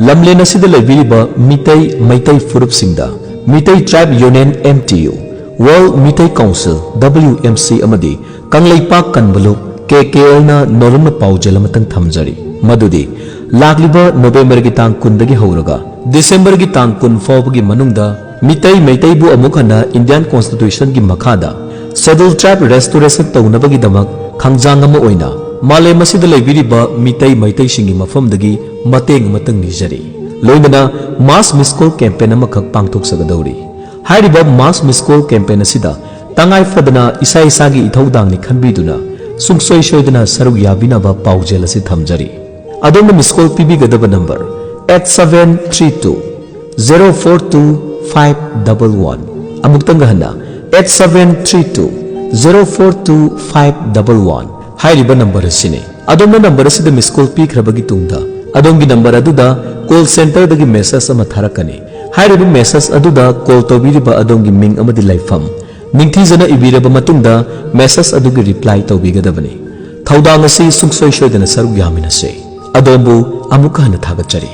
lamlen asida leibiriba mitai maitai furupsingda mitai tribe union MTU World Mitai Council WMC amadi kanglaipak kanbaluk KKL na norumna paujalamatan thamjari madudi lagliba November gi tang 10 dagi hauraga December gi tang 10 fawbagi manungda mitai maitai bu amukhana Indian Constitution gi makhada Scheduled Tribe Restoration taunabagi damak khangjang ama oina male masida leibiriba mitai maitai singi mafamdagi mateng matang nijari loinana mass miscall campaign amakhak pangthok sagadawri हाइरिबा मास miss call campaign असिदा तंगाई Fadna इसा इसागी इथौदांगनि खनबीदुना सुंगसोय सोयदना Serug याबिनाबा पाउजेल असि थमजरी अदोमना missed call पीबीगदबा number 8732 042511 अमुक्तंग हन्ना 8732 042511 हाइरिबा नंबर असिने अदोमना नंबर असिदा मिसकॉल पीखरबगी तुंगदा अदोमगी नंबर अदुदा कॉल सेंटर दगी मेसेज अमा थारकनी हाइरिबा मेसेज अदुदा कॉल तौबीरिबा अदोमगी मिंग अमदि लाइफम निंगथीजना इबीरबा मतुंगदा मेसेज अदुगी रिप्लाई तौबीगदबनी थौदांग असि सुंगसोय सोयदना सरुग यामिनसे अदोमबु अमुक हन थागतचरी।